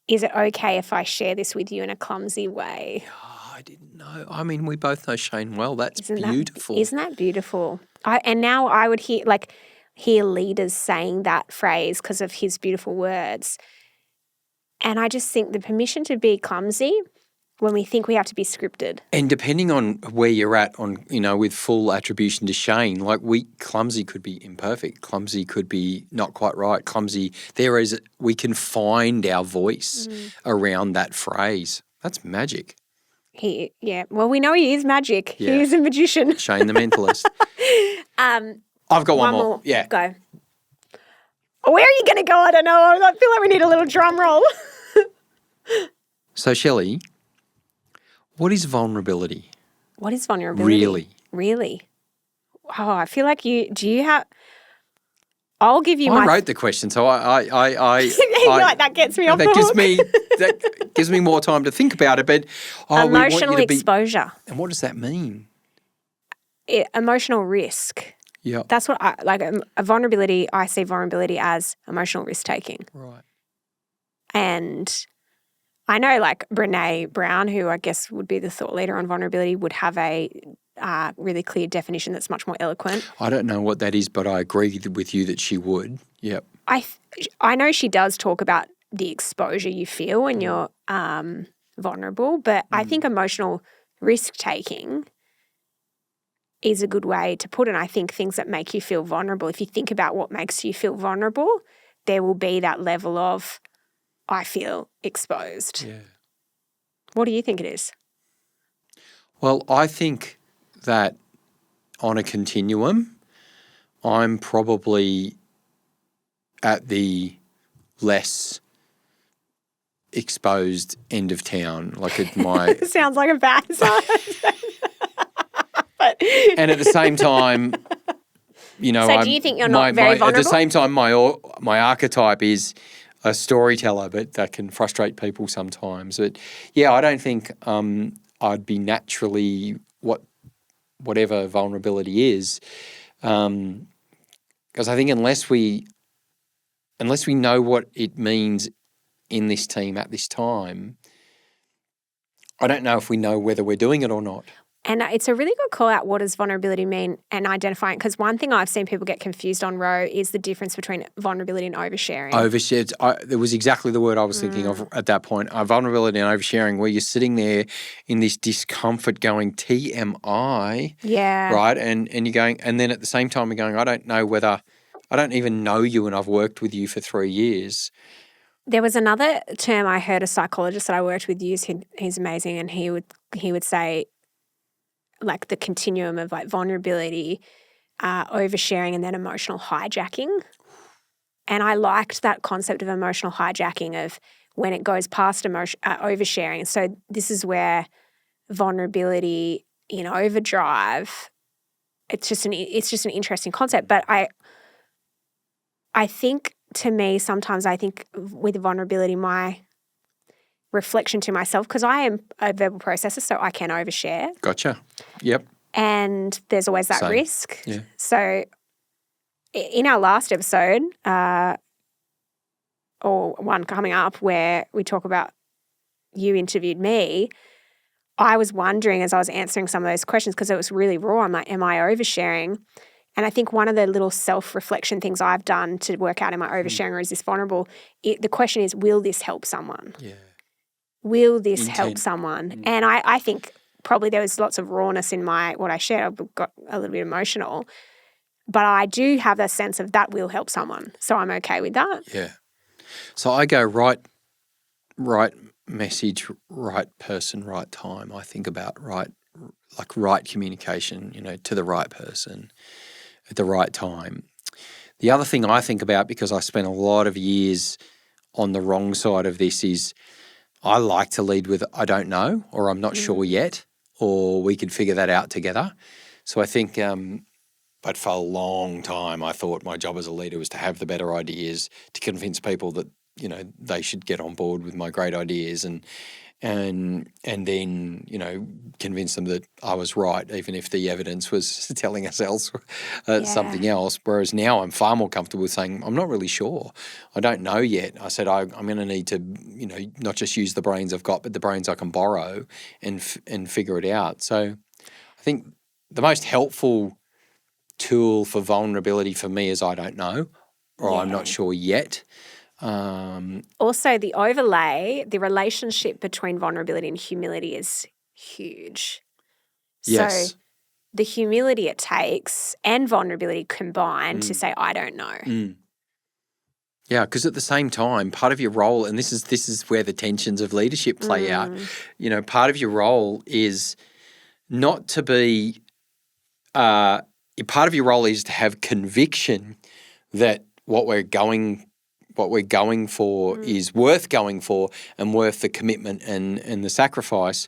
Is it okay if I share this with you in a clumsy way? Oh, I didn't know. I mean, we both know Shane well. That's beautiful. Isn't that beautiful? And now I would hear leaders saying that phrase because of his beautiful words. And I just think the permission to be clumsy when we think we have to be scripted. And depending on where you're at with full attribution to Shane, clumsy could be imperfect. Clumsy could be not quite right. Clumsy, we can find our voice around that phrase. That's magic. Well, we know he is magic. Yeah. He is a magician. Shane the mentalist. I've got one more. Yeah. Go. Where are you going to go? I don't know. I feel like we need a little drum roll. So, Shelley, what is vulnerability? What is vulnerability? Really? Oh, I feel like do you have... I'll give you I wrote the question, so I that gets me off the hook. That gives me more time to think about it. But emotional exposure. And what does that mean? Emotional risk. Yeah. That's what a vulnerability. I see vulnerability as emotional risk taking. Right. And I know, Brené Brown, who I guess would be the thought leader on vulnerability, would have a really clear definition that's much more eloquent. I don't know what that is, but I agree with you that she would. Yep. I know she does talk about the exposure you feel when you're vulnerable, but I think emotional risk-taking is a good way to put it. And I think things that make you feel vulnerable, if you think about what makes you feel vulnerable, there will be that level of, I feel exposed. Yeah. What do you think it is? Well, I think that on a continuum, I'm probably at the less exposed end of town. Sounds like a bad sign. And at the same time, So do you think you're not very vulnerable? At the same time, my archetype is a storyteller, but that can frustrate people sometimes. But yeah, I don't think I'd be naturally whatever vulnerability is, because I think unless we know what it means in this team at this time, I don't know if we know whether we're doing it or not. And it's a really good call out. What does vulnerability mean and identifying? Because one thing I've seen people get confused on, Ro, is the difference between vulnerability and oversharing. Overshared. It was exactly the word I was thinking of at that point. Vulnerability and oversharing, where you're sitting there in this discomfort going TMI. Yeah. Right. And you're going, and then at the same time, you're going, I don't even know you and I've worked with you for 3 years. There was another term I heard a psychologist that I worked with use. He's amazing. And he would say, like the continuum of like vulnerability, oversharing, and then emotional hijacking. And I liked that concept of emotional hijacking of when it goes past oversharing. So this is where vulnerability in overdrive, it's just an interesting concept. But I think, to me, sometimes I think with vulnerability, my reflection to myself, because I am a verbal processor, so I can overshare. Gotcha. Yep. And there's always that Same. risk. Yeah. So in our last episode, or one coming up where we talk about you interviewed me, I was wondering as I was answering some of those questions, because it was really raw, I'm like, am I oversharing? And I think one of the little self-reflection things I've done to work out, am I oversharing or is this vulnerable? The question is, will this help someone? Yeah. Will this help someone? And I think probably there was lots of rawness in what I shared. I got a little bit emotional. But I do have a sense of that will help someone. So I'm okay with that. Yeah. So I go right message, right person, right time. I think about right communication, to the right person at the right time. The other thing I think about, because I spent a lot of years on the wrong side of this, is I like to lead with I don't know, or I'm not sure yet, or we could figure that out together. So I think, but for a long time, I thought my job as a leader was to have the better ideas, to convince people that, they should get on board with my great ideas and then, convince them that I was right, even if the evidence was telling us something else. Whereas now I'm far more comfortable with saying, I'm not really sure. I don't know yet. I said, I'm going to need to, not just use the brains I've got, but the brains I can borrow and figure it out. So I think the most helpful tool for vulnerability for me is I don't know, or I'm not sure yet. Also, the overlay, the relationship between vulnerability and humility is huge. Yes. So the humility it takes and vulnerability combine to say, I don't know. Mm. Yeah, because at the same time, part of your role, and this is where the tensions of leadership play out, part of your role is not to be, part of your role is to have conviction that what we're going for is worth going for and worth the commitment and the sacrifice.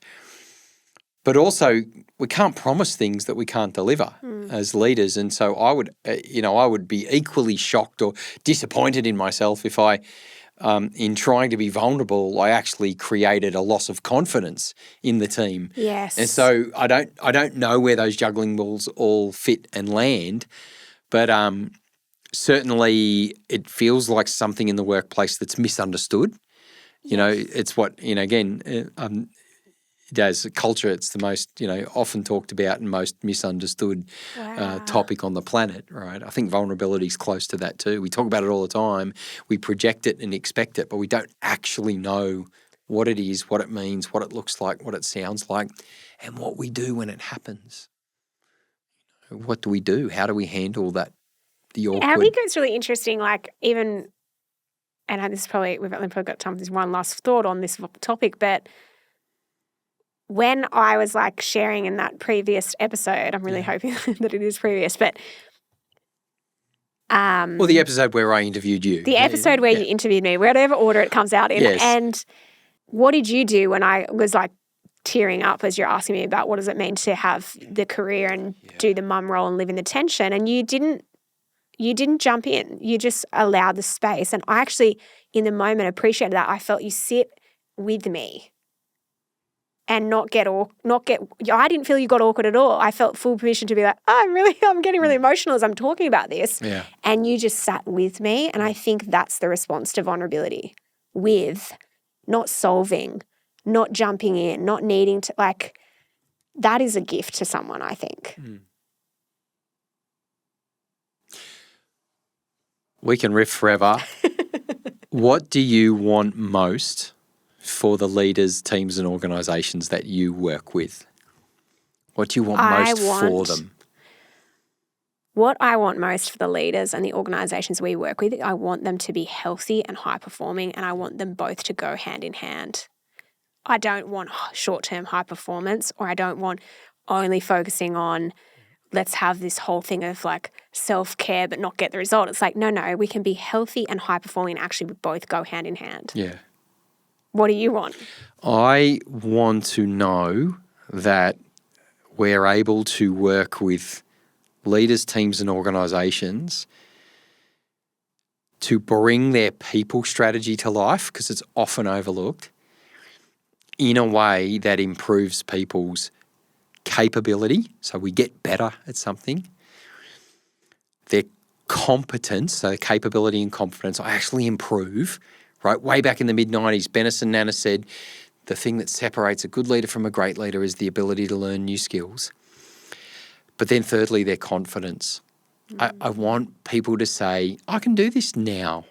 But also, we can't promise things that we can't deliver as leaders. And so I would be equally shocked or disappointed in myself if I, in trying to be vulnerable, I actually created a loss of confidence in the team. Yes. And so I don't know where those juggling balls all fit and land, but certainly it feels like something in the workplace that's misunderstood. It's what, again, as a culture, it's the most, often talked about and most misunderstood topic on the planet, right? I think vulnerability is close to that too. We talk about it all the time. We project it and expect it, but we don't actually know what it is, what it means, what it looks like, what it sounds like, and what we do when it happens. What do we do? How do we handle that? The awkward. I think it's really interesting, like even, and this is probably, we've only probably got time for this one last thought on this topic, but when I was like sharing in that previous episode, I'm really hoping that it is previous, but well, the episode where I interviewed you. The episode where you interviewed me, whatever order it comes out in. Yes. And what did you do when I was like tearing up as you're asking me about what does it mean to have the career and do the mum role and live in the tension? And you didn't jump in. You just allowed the space. And I actually, in the moment, appreciated that. I felt you sit with me and I didn't feel you got awkward at all. I felt full permission to be like, I'm getting really emotional as I'm talking about this. Yeah. And you just sat with me. And I think that's the response to vulnerability, with, not solving, not jumping in, not needing to, like, that is a gift to someone, I think. We can riff forever. What do you want most for the leaders, teams and organisations that you work with? What do you want most for them? What I want most for the leaders and the organisations we work with, I want them to be healthy and high performing, and I want them both to go hand in hand. I don't want short-term high performance, or I don't want only focusing on let's have this whole thing of like self-care but not get the result. It's like, no, we can be healthy and high performing and actually both go hand in hand. Yeah. What do you want? I want to know that we're able to work with leaders, teams and organisations to bring their people strategy to life, because it's often overlooked, in a way that improves people's capability, so we get better at something. Their competence, so capability and confidence, I actually improve, right? Way back in the mid-90s, Benison Nana said, the thing that separates a good leader from a great leader is the ability to learn new skills. But then thirdly, their confidence. I want people to say, I can do this now,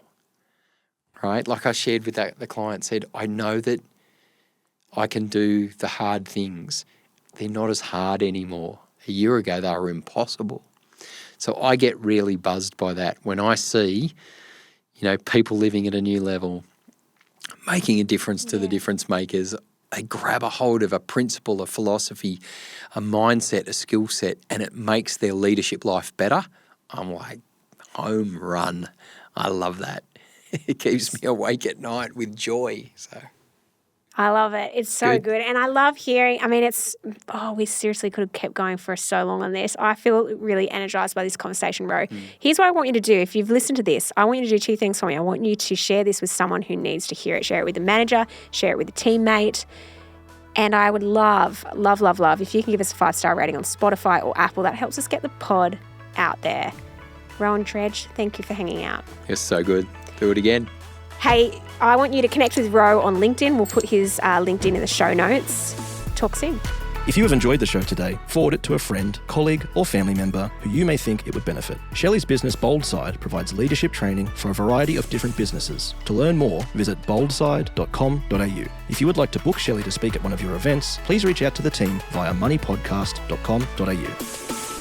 right? Like I shared with the client, said, I know that I can do the hard things. They're not as hard anymore. A year ago, they were impossible. So I get really buzzed by that when I see, people living at a new level, making a difference to the difference makers. They grab a hold of a principle, a philosophy, a mindset, a skill set, and it makes their leadership life better. I'm like, home run. I love that. It keeps me awake at night with joy. So I love it. It's so good. And I love hearing, we seriously could have kept going for so long on this. I feel really energized by this conversation, Ro. Here's what I want you to do. If you've listened to this, I want you to do two things for me. I want you to share this with someone who needs to hear it. Share it with a manager, share it with a teammate. And I would love if you can give us a 5-star rating on Spotify or Apple. That helps us get the pod out there. Rohan, Dredge, thank you for hanging out. It's so good. Do it again. Hey, I want you to connect with Ro on LinkedIn. We'll put his LinkedIn in the show notes. Talk soon. If you have enjoyed the show today, forward it to a friend, colleague, or family member who you may think it would benefit. Shelley's business Boldside provides leadership training for a variety of different businesses. To learn more, visit boldside.com.au. If you would like to book Shelley to speak at one of your events, please reach out to the team via moneypodcast.com.au.